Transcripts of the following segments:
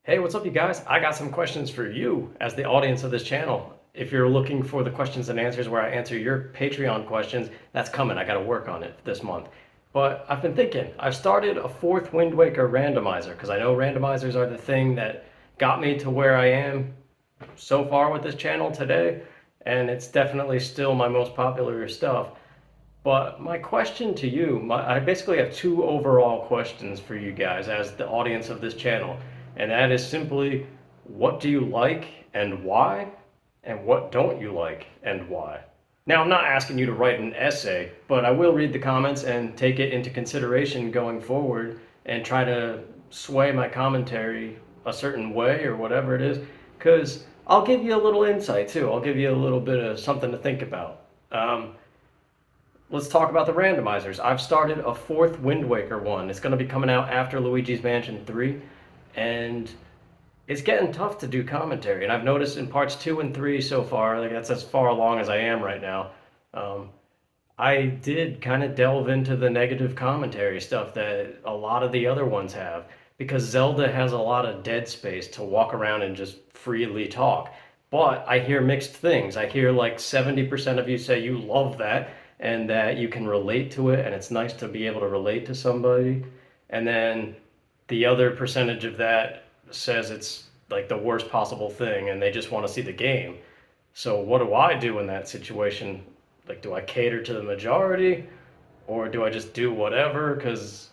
Hey, what's up, you guys? I got some questions for you as the audience of this channel. If you're looking for the questions and answers where I answer your Patreon questions, that's coming. I got to work on it this month. But I've been thinking, I've started a fourth Wind Waker randomizer because I know randomizers are the thing that got me to where I am so far with this channel today, and it's definitely still my most popular stuff. But my question to you, I basically have two overall questions for you guys as the audience of this channel. And that is simply, what do you like and why? And what don't you like and why? Now, I'm not asking you to write an essay, but I will read the comments and take it into consideration going forward and try to sway my commentary a certain way or whatever it is, because I'll give you a little insight too. I'll give you a little bit of something to think about. Let's talk about the randomizers. I've started a fourth Wind Waker one. It's going to be coming out after Luigi's Mansion 3, and it's getting tough to do commentary. And I've noticed in parts 2 and 3 so far, like that's as far along as I am right now, um, I did kind of delve into the negative commentary stuff that a lot of the other ones have, because Zelda has a lot of dead space to walk around and just freely talk. But I hear mixed things. I hear like 70% of you say you love that and that you can relate to it and it's nice to be able to relate to somebody. And then the other percentage of that says it's like the worst possible thing and they just want to see the game. So what do I do in that situation? Like, do I cater to the majority or do I just do whatever? Because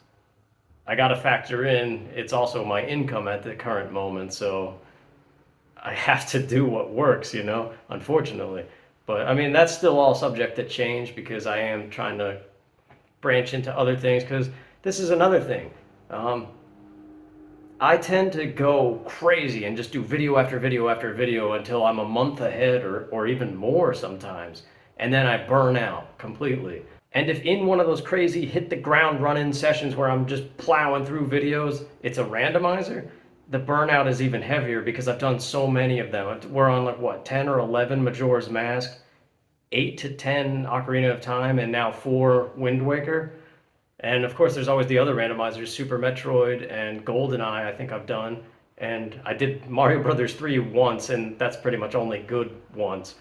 I got to factor in it's also my income at the current moment. So I have to do what works, unfortunately. But I mean, that's still all subject to change because I am trying to branch into other things. Because this is another thing. Um, I tend to go crazy and just do video after video after video until I'm a month ahead or even more sometimes. And then I burn out completely. And if in one of those crazy hit the ground running sessions where I'm just plowing through videos, it's a randomizer, the burnout is even heavier because I've done so many of them. We're on like what, 10 or 11 Majora's Mask, 8 to 10 Ocarina of Time, and now 4 Wind Waker. And of course, there's always the other randomizers, Super Metroid and GoldenEye, I think I've done. And I did Mario Brothers 3 once, and that's pretty much only good once.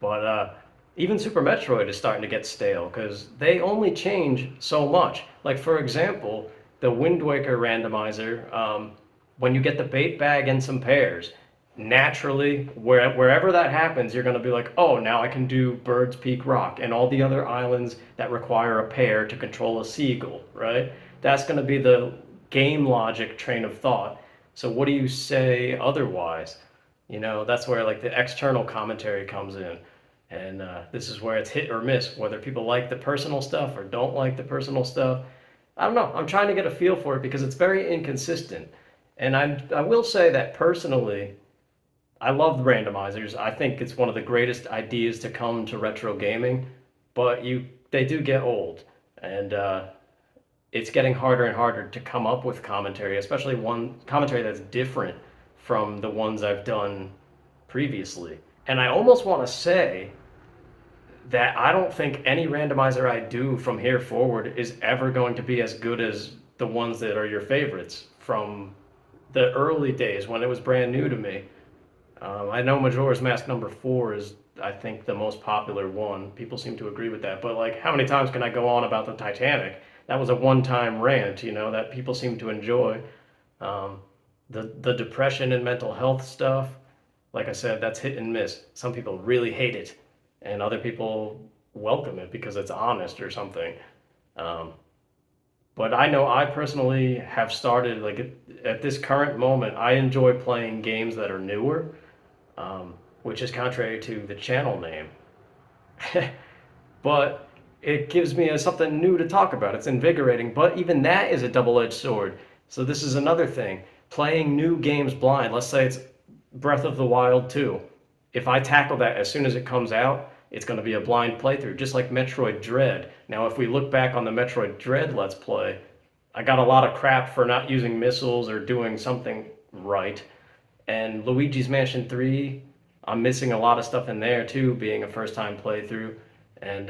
But even Super Metroid is starting to get stale because they only change so much. Like, for example, the Wind Waker randomizer, when you get the bait bag and some pears, naturally, wherever that happens, you're going to be like, oh, now I can do Bird's Peak Rock and all the other islands that require a pear to control a seagull, right? That's going to be the game logic train of thought. So what do you say otherwise? That's where like the external commentary comes in. And this is where it's hit or miss, whether people like the personal stuff or don't like the personal stuff. I don't know. I'm trying to get a feel for it because it's very inconsistent. And I will say that personally, I love the randomizers. I think it's one of the greatest ideas to come to retro gaming, but they do get old, and it's getting harder and harder to come up with commentary, especially one commentary that's different from the ones I've done previously. And I almost want to say that I don't think any randomizer I do from here forward is ever going to be as good as the ones that are your favorites from the early days when it was brand new to me. I know Majora's Mask number 4 is, I think, the most popular one. People seem to agree with that. But, like, how many times can I go on about the Titanic? That was a one-time rant, that people seem to enjoy. The depression and mental health stuff, like I said, that's hit and miss. Some people really hate it, and other people welcome it because it's honest or something. Um, but I know I personally have started, like, at this current moment, I enjoy playing games that are newer, which is contrary to the channel name. But it gives me something new to talk about. It's invigorating, but even that is a double-edged sword. So this is another thing. Playing new games blind, let's say it's Breath of the Wild 2. If I tackle that as soon as it comes out, it's going to be a blind playthrough, just like Metroid Dread. Now, if we look back on the Metroid Dread Let's Play, I got a lot of crap for not using missiles or doing something right. And Luigi's Mansion 3, I'm missing a lot of stuff in there too, being a first time playthrough. And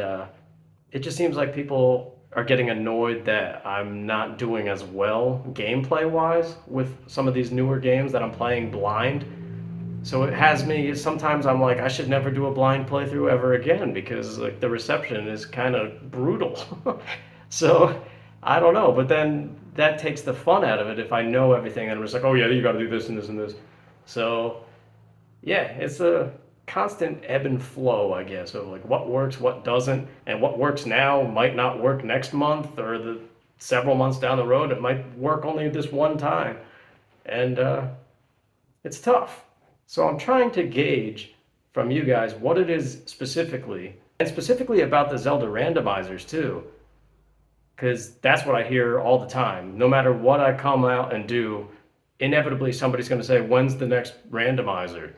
it just seems like people are getting annoyed that I'm not doing as well gameplay wise with some of these newer games that I'm playing blind. So it has me, sometimes I'm like, I should never do a blind playthrough ever again because like the reception is kind of brutal. So I don't know, but then that takes the fun out of it if I know everything and I'm just like, oh yeah, you got to do this and this and this. So yeah, it's a constant ebb and flow, I guess, of like what works, what doesn't, and what works now might not work next month or the several months down the road. It might work only this one time, and it's tough. So I'm trying to gauge from you guys what it is specifically, and specifically about the Zelda randomizers too, because that's what I hear all the time. No matter what I come out and do, inevitably somebody's going to say, "When's the next randomizer?"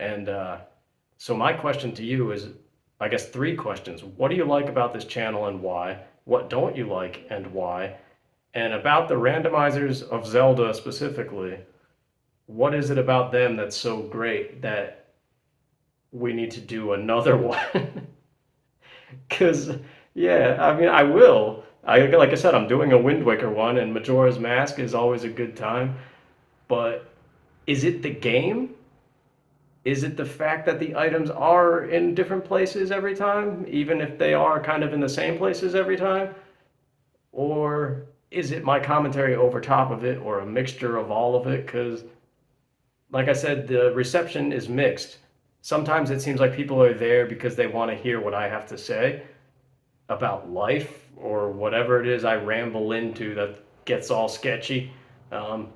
And so my question to you is, I guess, three questions. What do you like about this channel and why? What don't you like and why? And about the randomizers of Zelda specifically, what is it about them that's so great that we need to do another one? Because, yeah, I mean, I will. Like I said, I'm doing a Wind Waker one, and Majora's Mask is always a good time. But is it the game? Is it the fact that the items are in different places every time, even if they are kind of in the same places every time? Or is it my commentary over top of it, or a mixture of all of it? Because, like I said, the reception is mixed. Sometimes it seems like people are there because they want to hear what I have to say about life or whatever it is I ramble into that gets all sketchy. Um,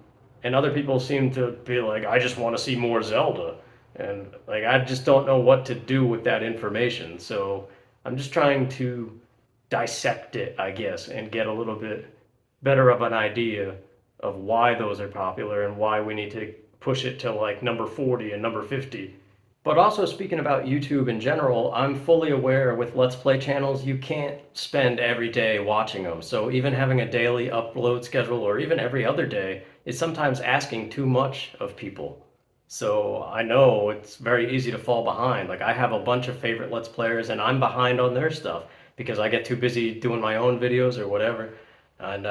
and other people seem to be like, I just want to see more Zelda. And like, I just don't know what to do with that information. So I'm just trying to dissect it, I guess, and get a little bit better of an idea of why those are popular and why we need to push it to like number 40 and number 50. But also speaking about YouTube in general, I'm fully aware with Let's Play channels, you can't spend every day watching them. So even having a daily upload schedule or even every other day is sometimes asking too much of people. So I know it's very easy to fall behind. Like I have a bunch of favorite Let's Players and I'm behind on their stuff because I get too busy doing my own videos or whatever. And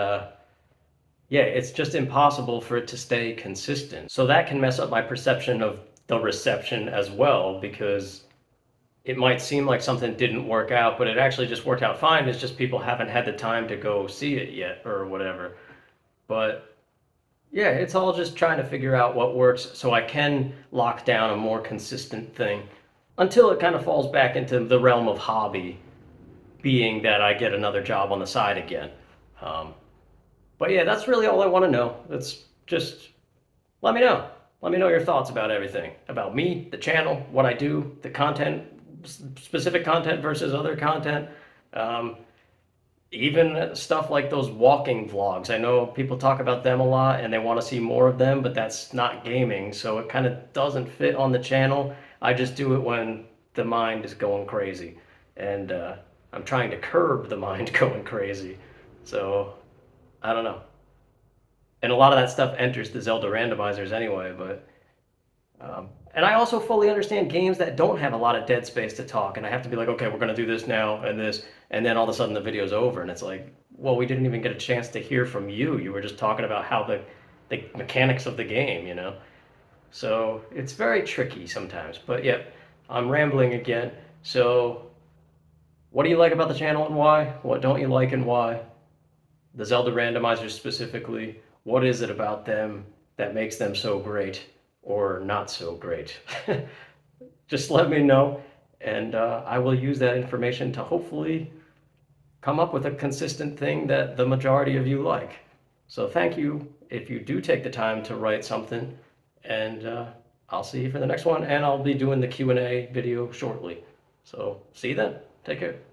yeah, it's just impossible for it to stay consistent. So that can mess up my perception of the reception as well, because it might seem like something didn't work out, but it actually just worked out fine. It's just people haven't had the time to go see it yet or whatever. But yeah, it's all just trying to figure out what works so I can lock down a more consistent thing until it kind of falls back into the realm of hobby, being that I get another job on the side again. Um, but yeah, that's really all I want to know. That's just let me know. Let me know your thoughts about everything. About me, the channel, what I do, the content, specific content versus other content. Um, Even stuff like those walking vlogs. I know people talk about them a lot and they want to see more of them, but that's not gaming, so it kind of doesn't fit on the channel. I just do it when the mind is going crazy. And I'm trying to curb the mind going crazy. So, I don't know. And a lot of that stuff enters the Zelda randomizers anyway, but and I also fully understand games that don't have a lot of dead space to talk, and I have to be like, okay, we're gonna do this now and this, and then all of a sudden the video's over, and it's like, well, we didn't even get a chance to hear from you. You were just talking about how the mechanics of the game, you know. So it's very tricky sometimes. But yeah, I'm rambling again. So what do you like about the channel and why? What don't you like and why? The Zelda randomizers specifically, what is it about them that makes them so great or not so great? Just let me know, and I will use that information to hopefully come up with a consistent thing that the majority of you like. So thank you if you do take the time to write something, and I'll see you for the next one, and I'll be doing the Q&A video shortly. So see you then. Take care.